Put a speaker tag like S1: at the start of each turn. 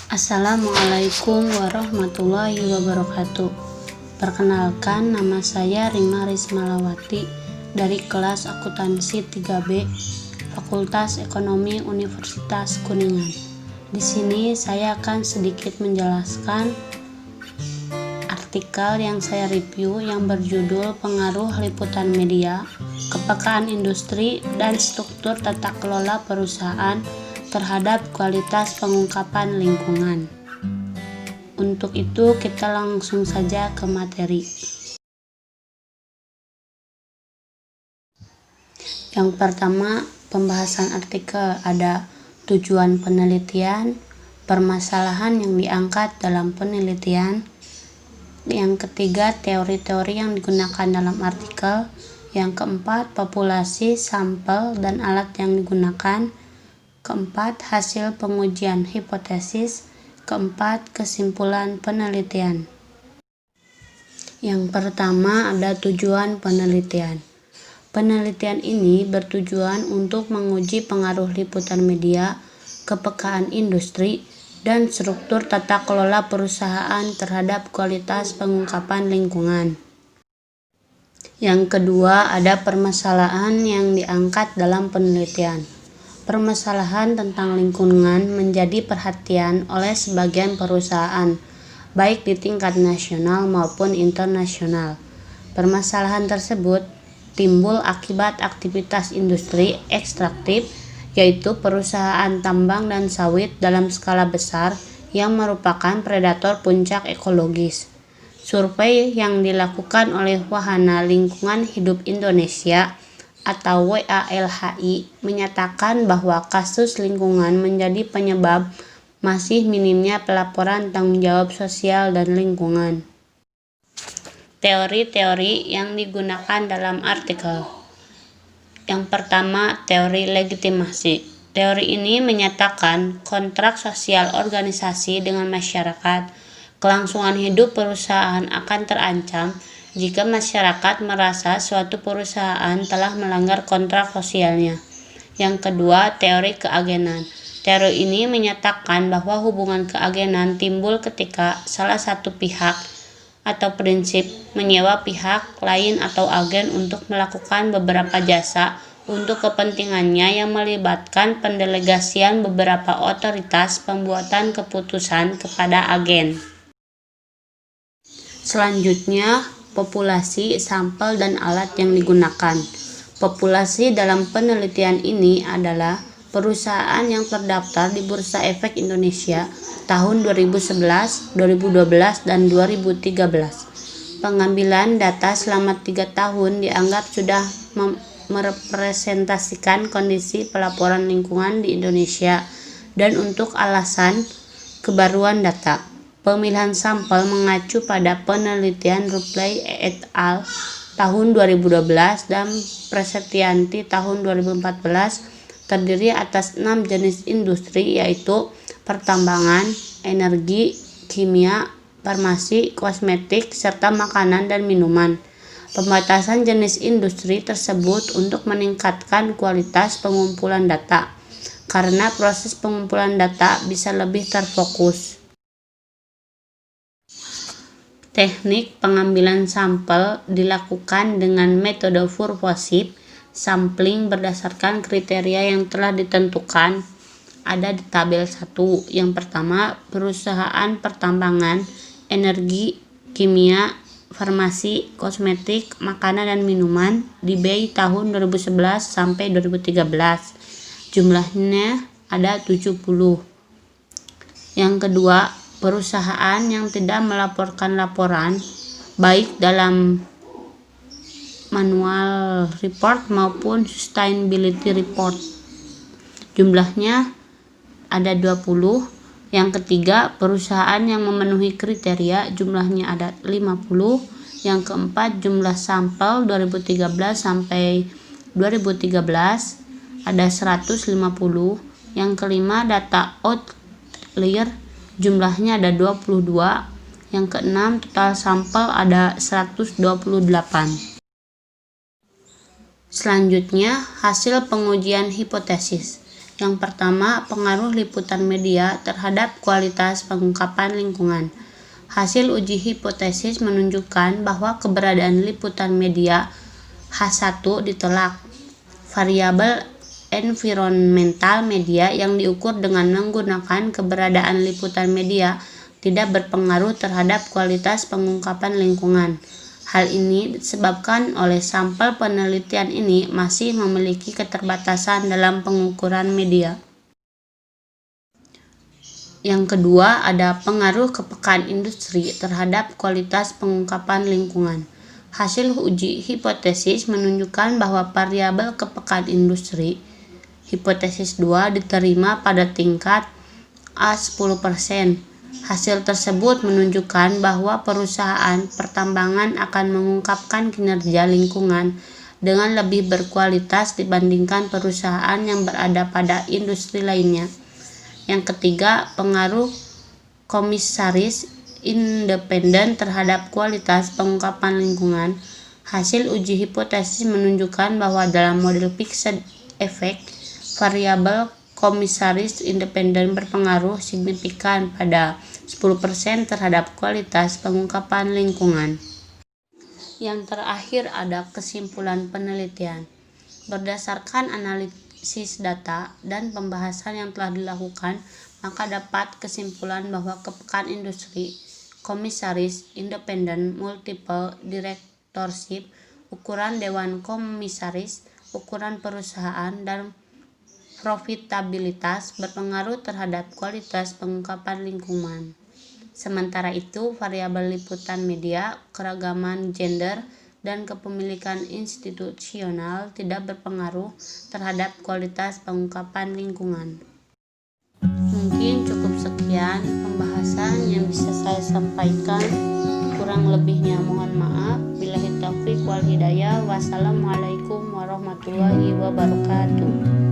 S1: Assalamualaikum warahmatullahi wabarakatuh. Perkenalkan, nama saya Rima Rismalawati dari kelas akuntansi 3B Fakultas Ekonomi Universitas Kuningan. Di sini saya akan sedikit menjelaskan artikel yang saya review yang berjudul Pengaruh Liputan Media, Kepekaan Industri, dan Struktur Tata Kelola Perusahaan terhadap kualitas pengungkapan lingkungan. Untuk itu kita langsung saja ke materi. Yang pertama, pembahasan artikel ada tujuan penelitian, permasalahan yang diangkat dalam penelitian. Yang ketiga, teori-teori yang digunakan dalam artikel. Yang keempat, populasi, sampel, dan alat yang digunakan. Keempat, hasil pengujian hipotesis. Keempat, kesimpulan penelitian. Yang pertama ada tujuan penelitian. Penelitian ini bertujuan untuk menguji pengaruh liputan media, kepekaan industri, dan struktur tata kelola perusahaan terhadap kualitas pengungkapan lingkungan. Yang kedua ada permasalahan yang diangkat dalam penelitian. Permasalahan tentang lingkungan menjadi perhatian oleh sebagian perusahaan, baik di tingkat nasional maupun internasional. Permasalahan tersebut timbul akibat aktivitas industri ekstraktif, yaitu perusahaan tambang dan sawit dalam skala besar yang merupakan predator puncak ekologis. Survei yang dilakukan oleh Wahana Lingkungan Hidup Indonesia atau WALHI menyatakan bahwa kasus lingkungan menjadi penyebab masih minimnya pelaporan tanggung jawab sosial dan lingkungan. Teori-teori yang digunakan dalam artikel. Yang pertama, teori legitimasi. Teori ini menyatakan kontrak sosial organisasi dengan masyarakat. Kelangsungan hidup perusahaan akan terancam jika masyarakat merasa suatu perusahaan telah melanggar kontrak sosialnya. Yang kedua, teori keagenan. Teori ini menyatakan bahwa hubungan keagenan timbul ketika salah satu pihak atau prinsip menyewa pihak lain atau agen untuk melakukan beberapa jasa untuk kepentingannya yang melibatkan pendelegasian beberapa otoritas pembuatan keputusan kepada agen. Selanjutnya, populasi, sampel, dan alat yang digunakan. Populasi dalam penelitian ini adalah perusahaan yang terdaftar di Bursa Efek Indonesia tahun 2011, 2012, dan 2013. Pengambilan data selama 3 tahun dianggap sudah merepresentasikan kondisi pelaporan lingkungan di Indonesia dan untuk alasan kebaruan data. Pemilihan sampel mengacu pada penelitian Rupley et al. Tahun 2012 dan Presetianti tahun 2014 terdiri atas 6 jenis industri, yaitu pertambangan, energi, kimia, farmasi, kosmetik, serta makanan dan minuman. Pembatasan jenis industri tersebut untuk meningkatkan kualitas pengumpulan data, karena proses pengumpulan data bisa lebih terfokus. Teknik pengambilan sampel dilakukan dengan metode purposive sampling berdasarkan kriteria yang telah ditentukan. Ada di tabel 1. Yang pertama, perusahaan pertambangan, energi, kimia, farmasi, kosmetik, makanan dan minuman di BI tahun 2011 sampai 2013. Jumlahnya ada 70. Yang kedua, perusahaan yang tidak melaporkan laporan baik dalam manual report maupun sustainability report. Jumlahnya ada 20. Yang ketiga, perusahaan yang memenuhi kriteria, jumlahnya ada 50. Yang keempat, jumlah sampel 2013 sampai 2013 ada 150. Yang kelima, data outlier, jumlahnya ada 22. Yang keenam, total sampel ada 128. Selanjutnya, hasil pengujian hipotesis. Yang pertama, pengaruh liputan media terhadap kualitas pengungkapan lingkungan. Hasil uji hipotesis menunjukkan bahwa keberadaan liputan media H1 ditolak. Variabel environmental media yang diukur dengan menggunakan keberadaan liputan media tidak berpengaruh terhadap kualitas pengungkapan lingkungan. Hal ini disebabkan oleh sampel penelitian ini masih memiliki keterbatasan dalam pengukuran media. Yang kedua, ada pengaruh kepekaan industri terhadap kualitas pengungkapan lingkungan. Hasil uji hipotesis menunjukkan bahwa variabel kepekaan industri, hipotesis 2, diterima pada tingkat A10%. Hasil tersebut menunjukkan bahwa perusahaan pertambangan akan mengungkapkan kinerja lingkungan dengan lebih berkualitas dibandingkan perusahaan yang berada pada industri lainnya. Yang ketiga, pengaruh komisaris independen terhadap kualitas pengungkapan lingkungan. Hasil uji hipotesis menunjukkan bahwa dalam model fixed effect, variabel komisaris independen berpengaruh signifikan pada 10% terhadap kualitas pengungkapan lingkungan. Yang terakhir ada kesimpulan penelitian. Berdasarkan analisis data dan pembahasan yang telah dilakukan, maka dapat kesimpulan bahwa kepekaan industri, komisaris independen, multiple directorship, ukuran dewan komisaris, ukuran perusahaan, dan profitabilitas berpengaruh terhadap kualitas pengungkapan lingkungan. Sementara itu, variabel liputan media, keragaman gender, dan kepemilikan institusional tidak berpengaruh terhadap kualitas pengungkapan lingkungan. Mungkin cukup sekian pembahasan yang bisa saya sampaikan. Kurang lebihnya mohon maaf. Billahi taufiq wal hidayah. Wassalamualaikum warahmatullahi wabarakatuh.